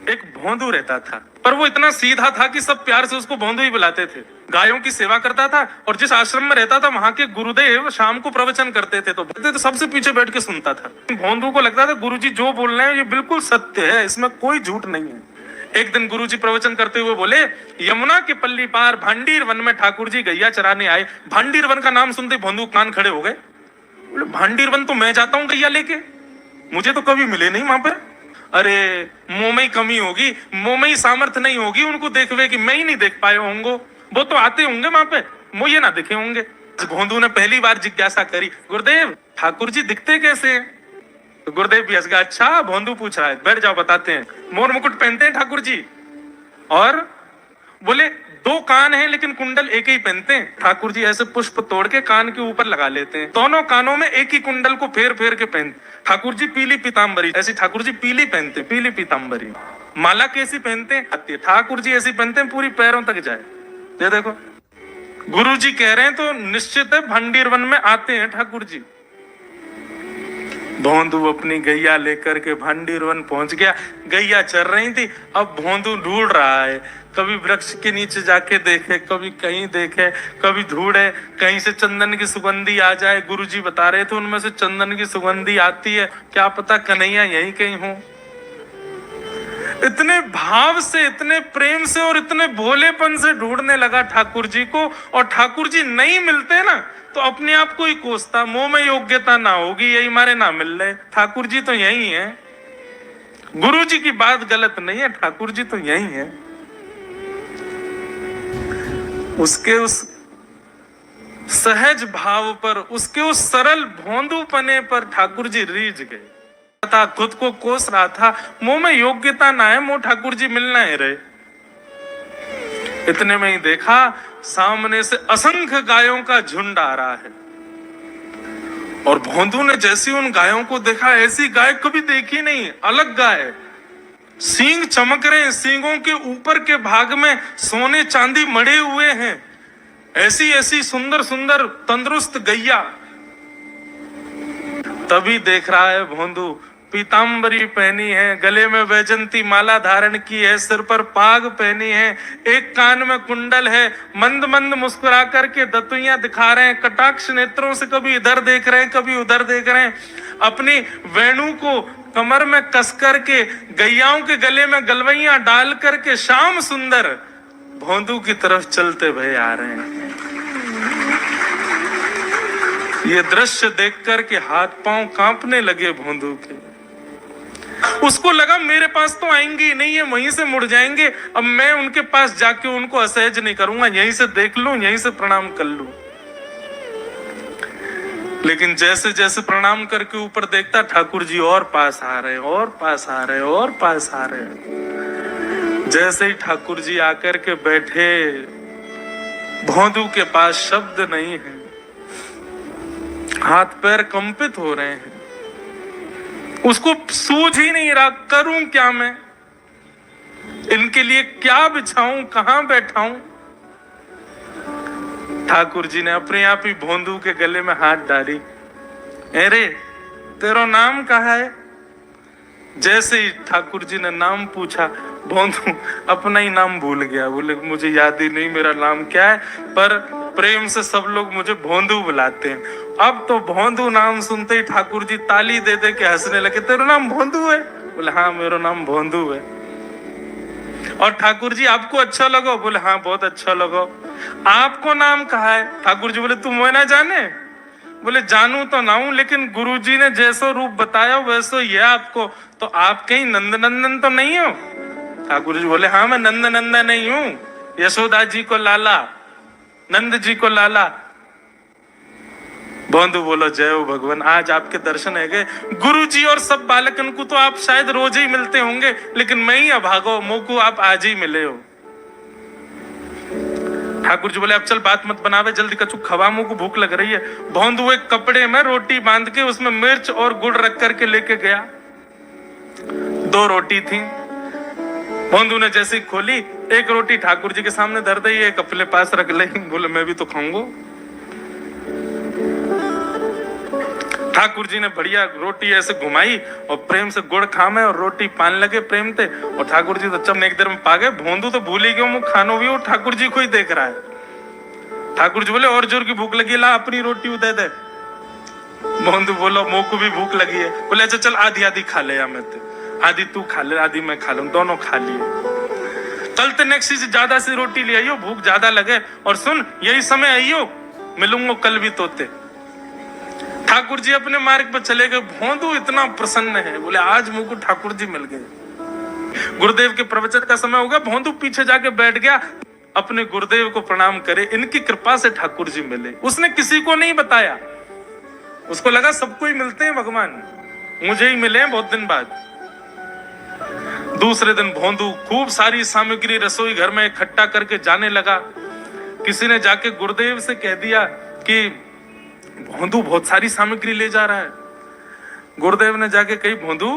एक भोंदू रहता था, पर वो इतना सीधा था कि सब प्यार से उसको भोंदू ही बुलाते थे। गायों की सेवा करता था और जिस आश्रम में रहता था वहां के गुरुदेव शाम को प्रवचन करते थे तो सबसे पीछे बैठ के सुनता था। भोंदू को लगता था गुरुजी जो बोल रहे हैं ये बिल्कुल सत्य है, इसमें कोई झूठ नहीं है। एक दिन गुरुजी प्रवचन करते हुए बोले, यमुना के पल्ली पार भांडीर वन में ठाकुर जी गैया चराने आए। भांडीर वन का नाम सुनते भोंदू कान खड़े हो गए। बोले भांडीर वन तो मैं जाता हूँ गैया लेके, मुझे तो कभी मिले नहीं वहां पर। अरे मुंह में ही कमी होगी, मुंह में ही सामर्थ्य नहीं होगी उनको देखवे कि मैं ही नहीं देख पाए होंगे, वो तो आते होंगे वहां पे, मुझे ना दिखे होंगे। भोंदू ने पहली बार जिज्ञासा करी, गुरुदेव ठाकुर जी दिखते कैसे हैं? तो गुरुदेव भी हंस गया, अच्छा भोंदू पूछ रहा है, बैठ जाओ बताते हैं। मोर मुकुट पहनते हैं ठाकुर जी, और बोले दो कान हैं लेकिन कुंडल एक ही पहनते हैं। ठाकुर जी ऐसे पुष्प तोड़ के कान के ऊपर लगा लेते हैं, दोनों कानों में एक ही कुंडल को फेर फेर के पहनते। ठाकुर जी पीली पीताम्बरी, ऐसी ठाकुर जी पीली पहनते, पीली पीताम्बरी। माला कैसी पहनते हैं? ठाकुर जी ऐसी पहनते हैं पूरी पैरों तक जाए। ये देखो गुरु जी कह रहे हैं तो निश्चित है भंडीर वन में आते हैं ठाकुर जी। भोंदू अपनी गैया लेकर के भांडीर वन पहुंच गया। गैया चर रही थी, अब भोंदू ढूंढ रहा है, कभी वृक्ष के नीचे जाके देखे, कभी कहीं देखे, कभी ढूंढे कहीं से चंदन की सुगंधी आ जाए। गुरुजी बता रहे थे उनमें से चंदन की सुगंधी आती है, क्या पता कन्हैया यहीं कहीं हो। इतने भाव से, इतने प्रेम से और इतने भोलेपन से ढूंढने लगा ठाकुर जी को, और ठाकुर जी नहीं मिलते ना तो अपने आप को ही कोसता, मुंह में योग्यता ना होगी, यही मारे ना मिल रहे, ठाकुर जी तो यही है। गुरु जी की बात गलत नहीं है, ठाकुर जी तो यही है। उसके उस सहज भाव पर, उसके उस सरल भोंदूपने पर ठाकुर जी रीझ गए था, खुद को कोस रहा था, मुंह में योग्यता ना है, मुंह ठाकुर जी मिलना ही रहे। इतने में ही देखा सामने से असंख्य गायों का झुंड आ रहा है, और भोंदू ने जैसी उन गायों को देखा, ऐसी गाय कभी देखी नहीं, अलग गाय, सींग चमक रहे हैं, सींगों के ऊपर के भाग में सोने चांदी मड़े हुए हैं, ऐसी ऐसी सुंदर सुंदर तंदुरुस्त गैया। तभी देख रहा है भोंदू, पीताम्बरी पहनी है, गले में वैजंती माला धारण की है, सिर पर पाग पहनी है, एक कान में कुंडल है, मंद मंद मुस्कुरा करके दतुइयां दिखा रहे हैं, कटाक्ष नेत्रों से कभी इधर देख रहे हैं कभी उधर देख रहे हैं, अपनी वेणु को कमर में कस करके गैयाओं के गले में गलवैया डाल करके श्याम सुंदर भोंदू की तरफ चलते भय आ रहे हैं। ये दृश्य देख करके हाथ पांव कांपने लगे भोंदू के। उसको लगा मेरे पास तो आएंगे नहीं, है वहीं से मुड़ जाएंगे, अब मैं उनके पास जाके उनको असहज नहीं करूंगा, यहीं से देख लूं, यहीं से प्रणाम कर लूं। लेकिन जैसे जैसे प्रणाम करके ऊपर देखता, ठाकुर जी और पास आ रहे, और पास आ रहे, और पास आ रहे। जैसे ही ठाकुर जी आकर के बैठे, भोंदू के पास शब्द नहीं है, हाथ पैर कंपित हो रहे हैं, उसको सूझ ही नहीं रहा करूं क्या मैं, इनके लिए क्या बिछाऊं, कहां बैठाऊं। ठाकुर जी ने अपने आप ही भोंदू के गले में हाथ डाली, अरे तेरा नाम कहा है? जैसे ही ठाकुर जी ने नाम पूछा, भोंदू अपना ही नाम भूल गया, बोले मुझे याद ही नहीं मेरा नाम क्या है, पर प्रेम से सब लोग मुझे भोंदू बुलाते हैं। अब तो भोंदू नाम सुनते ही ठाकुर जी ताली दे दे के हंसने लगे, तेरा नाम भोंदू है? बोले हाँ मेरा नाम भोंदू है। और ठाकुर जी आपको अच्छा लगा? बोले हाँ बहुत अच्छा लगा। आपको नाम कहा है? ठाकुर जी बोले तुम मैं ना जाने? बोले जानू तो ना हूं, लेकिन गुरु जी ने जैसा रूप बताया वैसा ही है आपको, तो आप कहीं नंद नंदन तो नहीं हो? ठाकुर जी बोले हाँ मैं नंद नंदन नहीं हूं, यशोदा जी को लाला, नंद जी को लाला। भोंदू बोलो जय हो भगवान, आज आपके दर्शन है गए। गुरु जी और सब बालकन को तो आप शायद रोज ही मिलते होंगे, लेकिन मैं ही अभागो, मोको आप आज ही मिले हो। ठाकुर जी बोले अब चल बात मत बनावे, जल्दी कछु खवा, मुंह को भूख लग रही है। भोंदू एक कपड़े में रोटी बांध के उसमें मिर्च और गुड़ रख करके लेके गया। 2 रोटी थी, भोंदू ने जैसे खोली, एक रोटी ठाकुर जी के सामने धर दी, एक अपने पास रख ले, बोले मैं भी तो खाऊंगा। ठाकुर जी ने बढ़िया रोटी ऐसे घुमाई और प्रेम से गुड़ खामे और रोटी पान लगे प्रेम थे। और ठाकुर जी तो चम एक देर में पा गए। भोंदू तो भूल ही गए, मुंह खानो भी वो ठाकुर जी को ही देख रहा है। ठाकुर जी बोले और जोर की भूख लगी, ला अपनी रोटी दे दे। भोंदू बोलो मुंह को भी भूख लगी है। बोले अच्छा चल आधी आधी खा ले, या मैं आधी तू खा ले आधी मैं खा लूं, दोनों खा लिए। कल तो नेक्स्ट से ज्यादा सी रोटी ले आइयो, भूख ज्यादा लगे। और सुन यही समय आइयो, मिलूंगा कल भी तोते। ठाकुर जी अपने मार्ग पर चले गए। भोंदू इतना प्रसन्न है, बोले आज मुझको ठाकुर जी मिल गए। गुरुदेव के प्रवचन का समय हो गया। भोंदू पीछे जाके बैठ गया, अपने गुरुदेव को प्रणाम करे, इनकी कृपा से ठाकुर जी मिले। उसने किसी को नहीं बताया, उसको लगा सबको ही मिलते हैं भगवान, मुझे ही मिले हैं बहुत दिन बाद। दूसरे दिन भोंदू खूब सारी सामग्री रसोई घर में इकट्ठा करके जाने लगा। किसी ने जाके गुरुदेव से कह दिया कि भोंदू बहुत सारी सामग्री ले जा रहा है। गुरुदेव ने जाके कही, भोंदू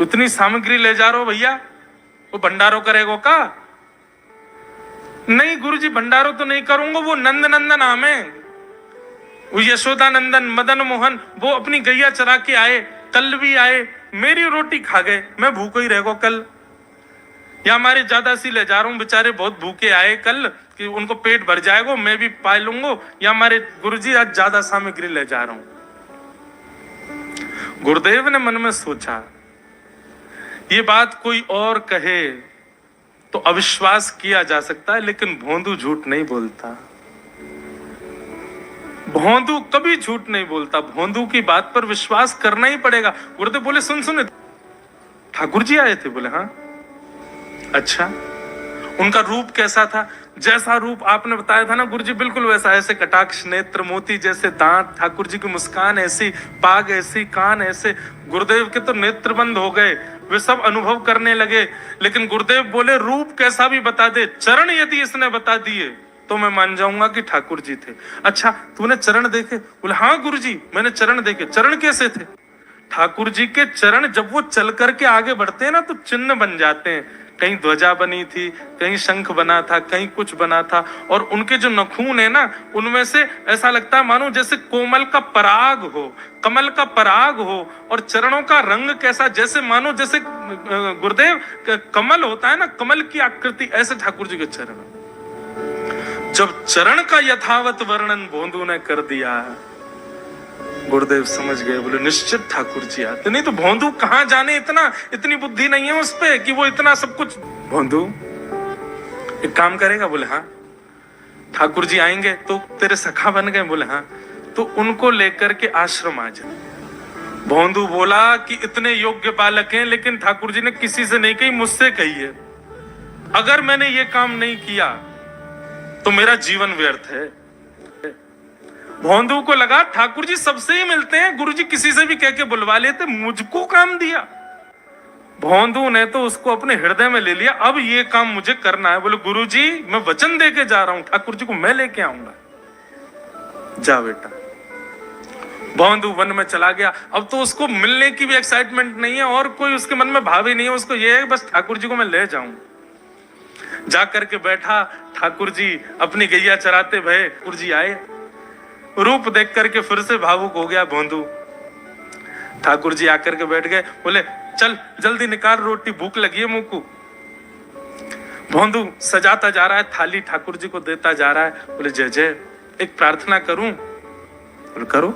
इतनी सामग्री ले जा रहे हो भैया, वो भंडारो करेगो का? नहीं गुरुजी भंडारो तो नहीं करूंगा, वो नंद नंदन नाम है, वो यशोदा नंदन मदन मोहन, वो अपनी गैया चरा के आए, कल भी आए, मेरी रोटी खा गए, मैं भूखो ही रहेगा कल। या हमारे ज्यादा सी ले जा रहा हूँ, बेचारे बहुत भूखे आए कल, कि उनको पेट भर जाएगा, मैं भी पा लूंगा। या हमारे गुरुजी आज ज्यादा सामग्री ले जा रहा हूं। गुरुदेव ने मन में सोचा ये बात कोई और कहे तो अविश्वास किया जा सकता है, लेकिन भोंदू झूठ नहीं बोलता। भोंदू कभी झूठ नहीं बोलता, भोंदू की बात पर विश्वास करना ही पड़ेगा। गुरुदेव बोले सुन सुन ठाकुर जी आए थे? बोले हाँ। अच्छा उनका रूप कैसा था? जैसा रूप आपने बताया था ना गुरुजी, बिल्कुल वैसा। ऐसे कटाक्ष नेत्र, मोती जैसे दांत, ठाकुर जी की मुस्कान ऐसी, पाग ऐसी, कान ऐसे। गुरुदेव के तो नेत्र बंद हो गए, वे सब अनुभव करने लगे। लेकिन गुरुदेव बोले रूप कैसा भी बता दे, चरण यदि इसने बता दिए तो मैं मान जाऊंगा कि ठाकुर जी थे। अच्छा तूने चरण देखे? बोले हाँ गुरुजी मैंने चरण देखे। चरण कैसे थे? ठाकुर जी के चरण जब वो चल करके आगे बढ़ते हैं ना तो चिन्ह बन जाते हैं। कहीं ध्वजा बनी थी, कहीं शंख बना था, कहीं कुछ बना था। और उनके जो नखून है ना, उनमें से ऐसा लगता है मानो जैसे कोमल का पराग हो, कमल का पराग हो। और चरणों का रंग कैसा, जैसे मानो जैसे गुरुदेव कमल होता है ना, कमल की आकृति, ऐसे ठाकुर जी के चरण। जब चरण का यथावत वर्णन भोंदू ने कर दिया, गुरुदेव समझ गए। बोले निश्चित ठाकुर जी आते, नहीं तो भोंदू कहां जाने, इतनी बुद्धि नहीं है उस पे कि वो इतना सब कुछ। भोंदू एक काम करेगा? बोले हाँ। ठाकुर जी आएंगे तो तेरे सखा बन गए? बोले हाँ। तो उनको लेकर के आश्रम आ जाए। भोंदू बोला कि इतने योग्य बालक हैं, लेकिन ठाकुर जी ने किसी से नहीं कही, मुझसे कही है। अगर मैंने ये काम नहीं किया तो मेरा जीवन व्यर्थ है। भोंदू को लगा ठाकुर जी सबसे ही मिलते हैं, गुरुजी किसी से भी कह के बुलवा लेते, मुझको काम दिया। भोंदू ने तो उसको अपने हृदय में ले लिया, अब ये काम मुझे करना है। बोले गुरुजी मैं वचन दे के जा रहा हूं, ठाकुर जी को मैं लेके आऊंगा। जा बेटा। भोंदू वन में चला गया। अब तो उसको मिलने की भी एक्साइटमेंट नहीं है और कोई उसके मन में भाव ही नहीं है, उसको ये है बस ठाकुर जी को मैं ले जाऊं। जाकर के बैठा, ठाकुर जी अपनी गैया चराते भये। ठाकुर जी आए, रूप देख करके फिर से भावुक हो गया भोंदू। ठाकुर जी आकर के बैठ गए। बोले चल जल्दी निकाल रोटी, भूख लगी है मुंह को। भोंदू सजाता जा रहा है थाली, ठाकुर जी को देता जा रहा है। बोले जय जय एक प्रार्थना करूं? बोले करो।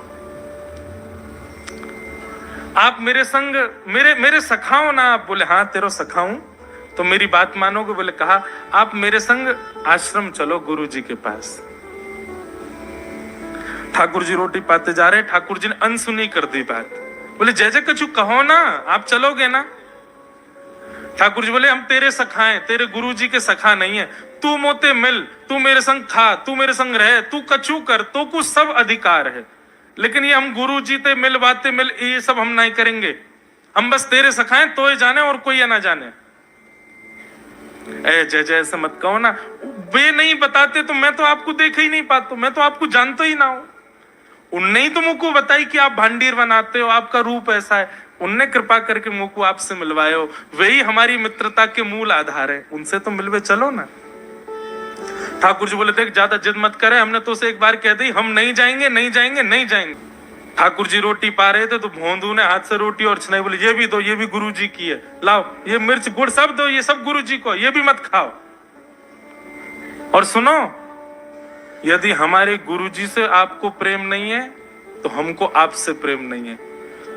आप मेरे संग मेरे सखाओ ना आप? बोले हाँ तेरो सखाऊं तो मेरी बात मानोगे? बोले कहा आप मेरे संग आश्रम चलो गुरु जी के पास। ठाकुर जी रोटी पाते जा रहे, ठाकुर जी ने अनसुनी कर दी बात। बोले जय जय कछु कहो ना, आप चलोगे ना? ठाकुर जी बोले हम तेरे सखा हैं, तेरे गुरु जी के सखा नहीं है। तू मोते मिल, तू मेरे संग खा, तू मेरे संग रहे, तू कछु कर, तो कुछ सब अधिकार है, लेकिन ये हम गुरु जी ते मिल बातें मिल ये सब हम नहीं करेंगे। हम बस तेरे सखा हैं, तो ये जाने और कोई ये ना जाने। ए जय जय ऐसे मत कहो ना, वे नहीं बताते तो मैं तो आपको देख ही नहीं पाता, मैं तो आपको जानता ही ना हूं। उनने ही तो मुझको बताई कि आप भांडीर बनाते हो, आपका रूप ऐसा है। उनने कृपा करके मुझको आपसे मिलवाए हो, वही हमारी मित्रता के मूल आधार है, उनसे तो मिलवे चलो ना। ठाकुर जी बोले देख ज्यादा जिद मत करे, हमने तो उसे एक बार कह दी हम नहीं जाएंगे नहीं जाएंगे नहीं जाएंगे। ठाकुर जी रोटी पा रहे थे तो भोंदू ने हाथ से रोटी और छनाई बोली ये भी दो, ये भी गुरु जी की है, लाओ ये मिर्च गुड़ सब दो, ये सब गुरु जी को, ये भी मत खाओ। और सुनो, यदि हमारे गुरु जी से आपको प्रेम नहीं है तो हमको आपसे प्रेम नहीं है।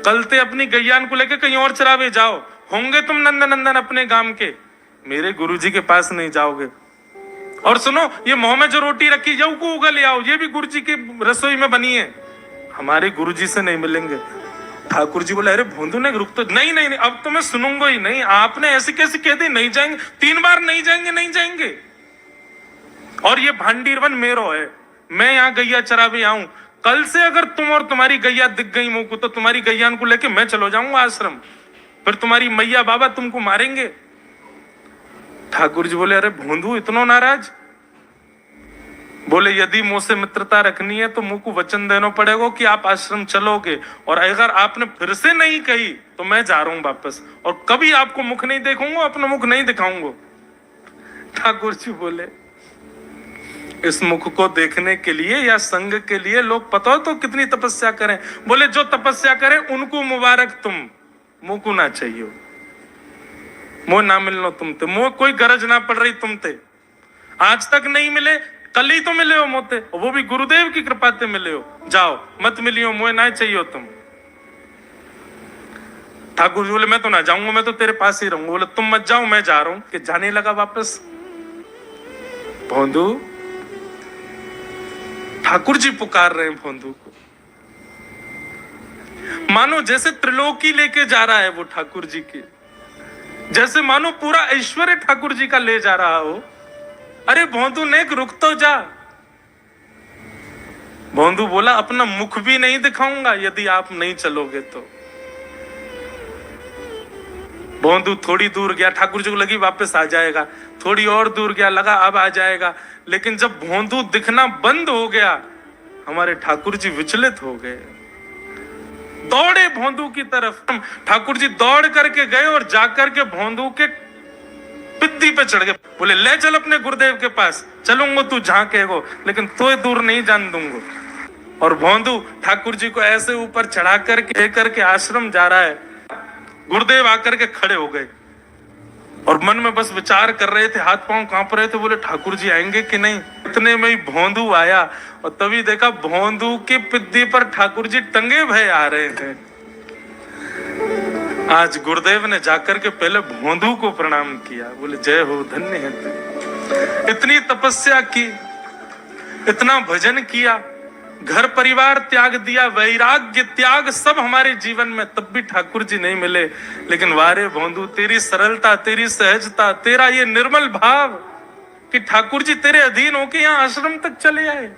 कल ते अपनी गैयान को लेकर कहीं और चरावे जाओ, होंगे तुम नंदन नंदन अपने गांव के, मेरे गुरु जी के पास नहीं जाओगे। और सुनो, ये मुंह में जो रोटी रखी जाओ को उगल आओ, ये भी गुरु जी की रसोई में बनी है, हमारे गुरु जी से नहीं मिलेंगे। ठाकुर जी बोले अरे भोंदू ने रुक तो, नहीं नहीं नहीं अब तो मैं सुनूंगा ही नहीं, आपने ऐसी कैसी कह दी नहीं जाएंगे, 3 बार नहीं जाएंगे नहीं जाएंगे। और ये भांडीरवन मेरो है, मैं यहाँ गैया चरावे आऊं, कल से अगर तुम और तुम्हारी गैया दिख गई मुंह को तो तुम्हारी गैयान को लेके मैं चलो जाऊंगा आश्रम, फिर तुम्हारी मैया बाबा तुमको मारेंगे। ठाकुर जी बोले अरे भोंदू इतना नाराज? बोले यदि मुझसे मित्रता रखनी है तो मुंह को वचन देना पड़ेगा कि आप आश्रम चलोगे, और अगर आपने फिर से नहीं कही तो मैं जा रहा हूं वापस, और कभी आपको मुख नहीं देखूंगा, अपना मुख नहीं दिखाऊंगा। ठाकुर जी बोले इस मुख को देखने के लिए या संग के लिए लोग पता हो तो कितनी तपस्या करें। बोले जो तपस्या करें उनको मुबारक, तुम मुंह को ना चाहिए, मुंह ना मिलना तुमते, मुंह कोई गरज ना पड़ रही तुमते, आज तक नहीं मिले, कल ही तो मिले हो मोते, वो भी गुरुदेव की कृपा से मिले हो, जाओ मत मिलियो, मुझे ना चाहिए तुम। ठाकुर जी बोले मैं तो ना जाऊंगा, मैं तो तेरे पास ही रहूंगा। बोले तुम मत जाओ, मैं जा रहा हूं। कि जाने लगा वापस। भोंदू, ठाकुर जी पुकार रहे हैं भोंदू को, मानो जैसे त्रिलोकी लेके जा रहा है वो ठाकुर जी की, जैसे मानो पूरा ऐश्वर्य ठाकुर जी का ले जा रहा हो। अरे भोंदू ने रुक तो जा। भोंदू बोला अपना मुख भी नहीं दिखाऊंगा यदि आप नहीं चलोगे तो। भोंदू थोड़ी दूर गया, ठाकुर जी को लगी वापस आ जाएगा, थोड़ी और दूर गया, लगा अब आ जाएगा, लेकिन जब भोंदू दिखना बंद हो गया हमारे ठाकुर जी विचलित हो गए, दौड़े भोंदू की तरफ। ठाकुर जी दौड़ करके गए और जाकर के भोंदू के पिद्दी पे चढ़ गए। बोले ले चल अपने गुरुदेव के पास, चलूंगा तू जहां कहेगो, लेकिन तो दूर नहीं जान दूंगा। और भोंदू ठाकुर जी को ऐसे ऊपर चढ़ा करके लेकर के आश्रम जा रहा है। गुरुदेव आकर के खड़े हो गए और मन में बस विचार कर रहे थे, हाथ पांव कांप रहे थे। बोले ठाकुर जी आएंगे कि नहीं। इतने में ही भोंदू आया और तभी देखा भोंदू की पिद्दी पर ठाकुर जी टंगे भय आ रहे थे। आज गुरुदेव ने जाकर के पहले भोंदू को प्रणाम किया, बोले जय हो, धन्य है तू, इतनी तपस्या की, इतना भजन किया, घर परिवार त्याग दिया, वैराग्य त्याग सब हमारे जीवन में, तब भी ठाकुर जी नहीं मिले। लेकिन वारे भोंदू, तेरी सरलता, तेरी सहजता, तेरा ये निर्मल भाव कि ठाकुर जी तेरे अधीन होके यहाँ आश्रम तक चले आए।